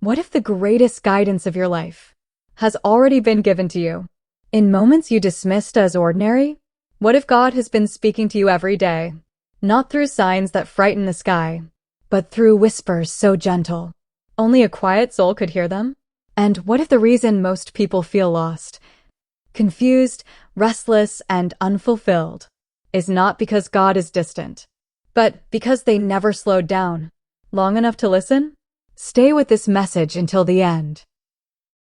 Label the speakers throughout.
Speaker 1: What if the greatest guidance of your life has already been given to you? In moments you dismissed as ordinary? What if God has been speaking to you every day, not through signs that frighten the sky, but through whispers so gentle, only a quiet soul could hear them? And what if the reason most people feel lost, confused, restless, and unfulfilled is not because God is distant, but because they never slowed down long enough to listen? Stay with this message until the end.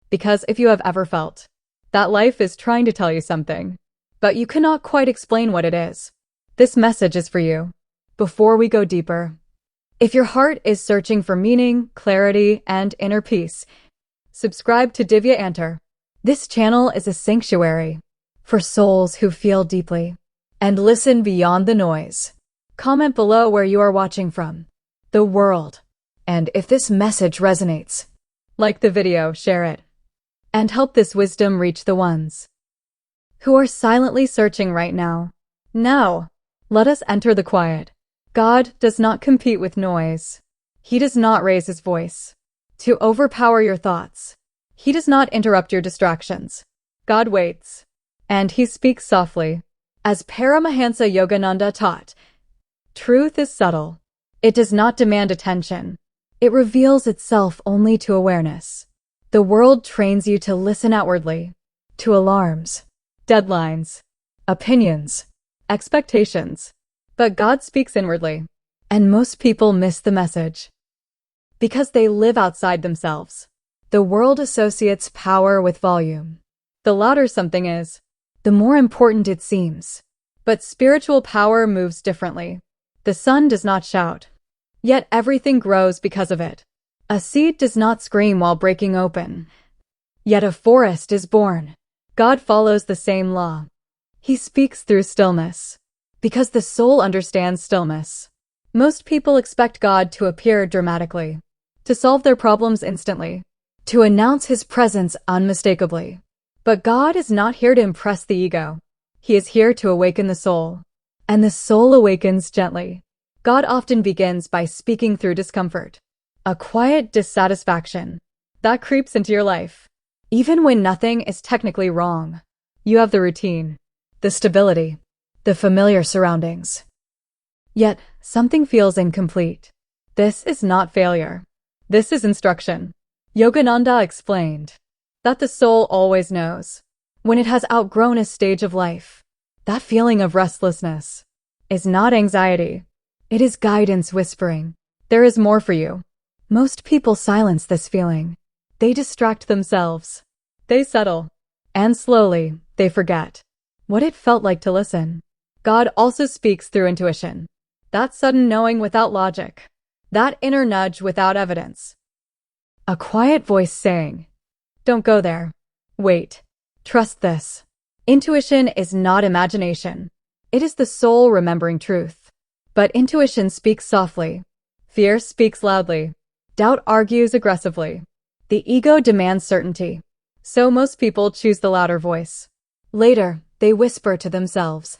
Speaker 1: Because if you have ever felt that life is trying to tell you something, but you cannot quite explain what it is, this message is for you. Before we go deeper, if your heart is searching for meaning, clarity, and inner peace, subscribe to Divya Antar. This channel is a sanctuary for souls who feel deeply and listen beyond the noise. Comment below where you are watching from, the world. And if this message resonates, like the video, share it, and help this wisdom reach the ones who are silently searching right now. Now, let us enter the quiet. God does not compete with noise. He does not raise his voice to overpower your thoughts. He does not interrupt your distractions. God waits, and he speaks softly. As Paramahansa Yogananda taught, truth is subtle. It does not demand attention. It reveals itself only to awareness. The world trains you to listen outwardly, to alarms, deadlines, opinions, expectations. But God speaks inwardly, and most people miss the message because they live outside themselves. The world associates power with volume. The louder something is, the more important it seems. But spiritual power moves differently. The sun does not shout, yet everything grows because of it. A seed does not scream while breaking open, yet a forest is born. God follows the same law. He speaks through stillness, because the soul understands stillness. Most people expect God to appear dramatically, to solve their problems instantly, to announce his presence unmistakably. But God is not here to impress the ego. He is here to awaken the soul, and the soul awakens gently. God often begins by speaking through discomfort, a quiet dissatisfaction that creeps into your life. Even when nothing is technically wrong, you have the routine, the stability, the familiar surroundings. Yet, something feels incomplete. This is not failure. This is instruction. Yogananda explained that the soul always knows when it has outgrown a stage of life. That feeling of restlessness is not anxiety. It is guidance whispering, there is more for you. Most people silence this feeling. They distract themselves. They settle. And slowly, they forget what it felt like to listen. God also speaks through intuition. That sudden knowing without logic. That inner nudge without evidence. A quiet voice saying, don't go there. Wait. Trust this. Intuition is not imagination. It is the soul remembering truth. But intuition speaks softly. Fear speaks loudly. Doubt argues aggressively. The ego demands certainty. So most people choose the louder voice. Later, they whisper to themselves,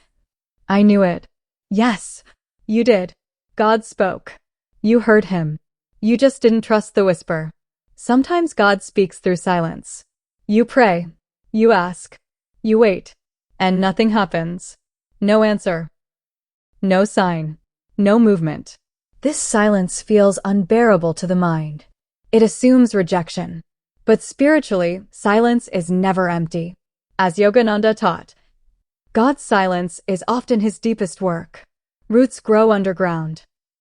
Speaker 1: I knew it. Yes, you did. God spoke. You heard him. You just didn't trust the whisper. Sometimes God speaks through silence. You pray. You ask. You wait. And nothing happens. No answer. No sign. No movement. This silence feels unbearable to the mind. It assumes rejection. But spiritually, silence is never empty. As Yogananda taught, God's silence is often his deepest work. Roots grow underground.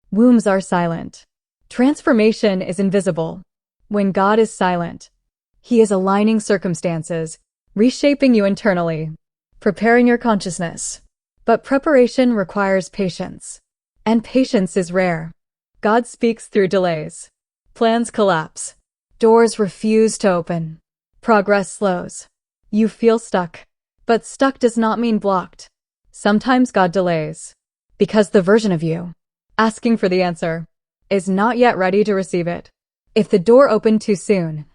Speaker 1: Wombs are silent. Transformation is invisible. When God is silent, he is aligning circumstances, reshaping you internally, preparing your consciousness. But preparation requires patience. And patience is rare. God speaks through delays. Plans collapse. Doors refuse to open. Progress slows. You feel stuck. But stuck does not mean blocked. Sometimes God delays because the version of you asking for the answer is not yet ready to receive it. If the door opened too soon,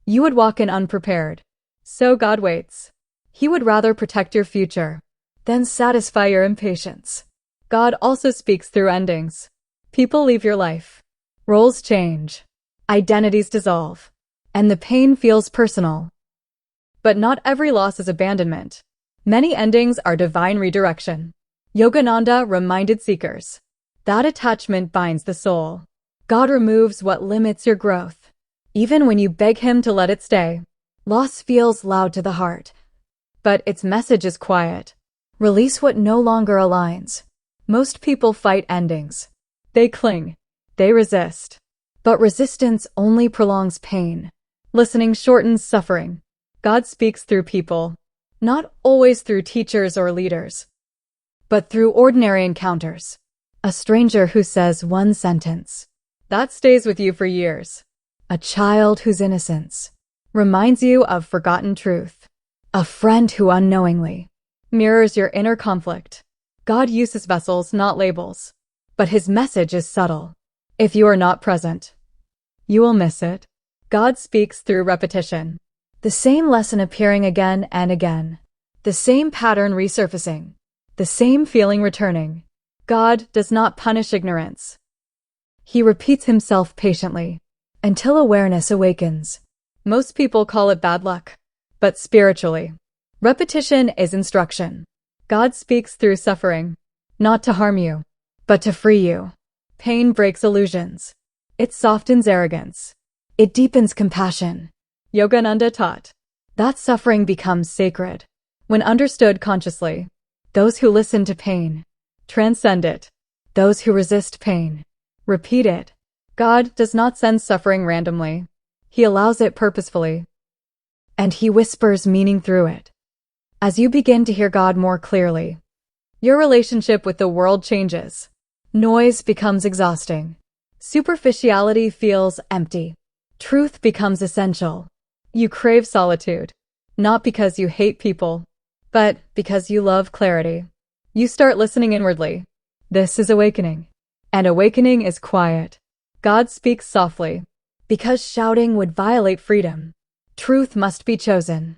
Speaker 1: you would walk in unprepared. So God waits. He would rather protect your future than satisfy your impatience. God also speaks through endings. People leave your life. Roles change. identities dissolve, and the pain feels personal. But not every loss is abandonment. Many endings are divine redirection. Yogananda reminded seekers that attachment binds the soul. God removes what limits your growth. Even when you beg Him to let it stay, loss feels loud to the heart. But its message is quiet. Release what no longer aligns. Most people fight endings. They cling. They resist. But resistance only prolongs pain. Listening shortens suffering. God speaks through people, not always through teachers or leaders, but through ordinary encounters. A stranger who says one sentence, that stays with you for years. A child whose innocence reminds you of forgotten truth. A friend who unknowingly mirrors your inner conflict. God uses vessels, not labels, but His message is subtle. If you are not present, you will miss it. God speaks through repetition. The same lesson appearing again and again. The same pattern resurfacing. The same feeling returning. God does not punish ignorance. He repeats Himself patiently until awareness awakens. Most people call it bad luck, but spiritually, repetition is instruction. God speaks through suffering, not to harm you, but to free you. Pain breaks illusions. It softens arrogance. It deepens compassion. Yogananda taught that suffering becomes sacred when understood consciously. Those who listen to pain transcend it. Those who resist pain repeat it. God does not send suffering randomly. He allows it purposefully. And He whispers meaning through it. As you begin to hear God more clearly, your relationship with the world changes. Noise becomes exhausting. Superficiality feels empty. Truth becomes essential. You crave solitude, not because you hate people, but because you love clarity. You start listening inwardly. This is awakening. And awakening is quiet. God speaks softly, because shouting would violate freedom. Truth must be chosen,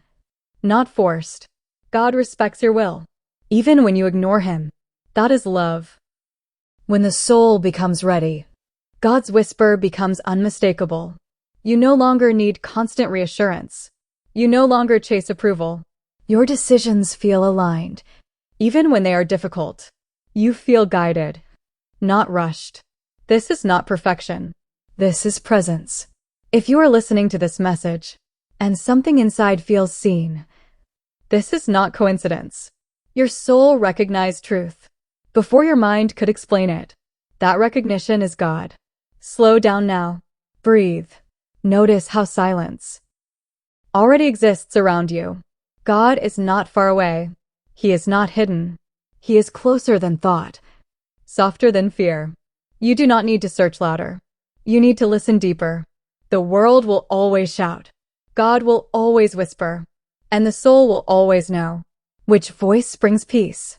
Speaker 1: not forced. God respects your will, even when you ignore Him. That is love. When the soul becomes ready, God's whisper becomes unmistakable. You no longer need constant reassurance. You no longer chase approval. Your decisions feel aligned. Even when they are difficult, you feel guided, not rushed. This is not perfection. This is presence. If you are listening to this message, and something inside feels seen, this is not coincidence. Your soul recognized truth before your mind could explain it. That recognition is God. Slow down now. Breathe. Notice how silence already exists around you. God is not far away. He is not hidden. He is closer than thought, softer than fear. You do not need to search louder. You need to listen deeper. The world will always shout. God will always whisper. And the soul will always know which voice brings peace.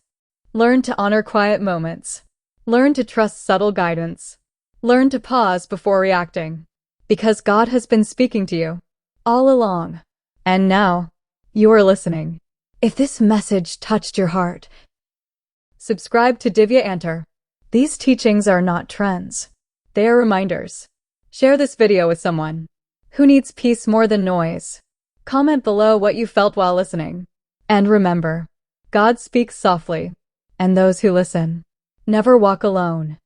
Speaker 1: Learn to honor quiet moments. Learn to trust subtle guidance. Learn to pause before reacting. Because God has been speaking to you all along. And now, you are listening. If this message touched your heart, subscribe to Divya Antar. These teachings are not trends. They are reminders. Share this video with someone who needs peace more than noise. Comment below what you felt while listening. And remember, God speaks softly, and those who listen never walk alone.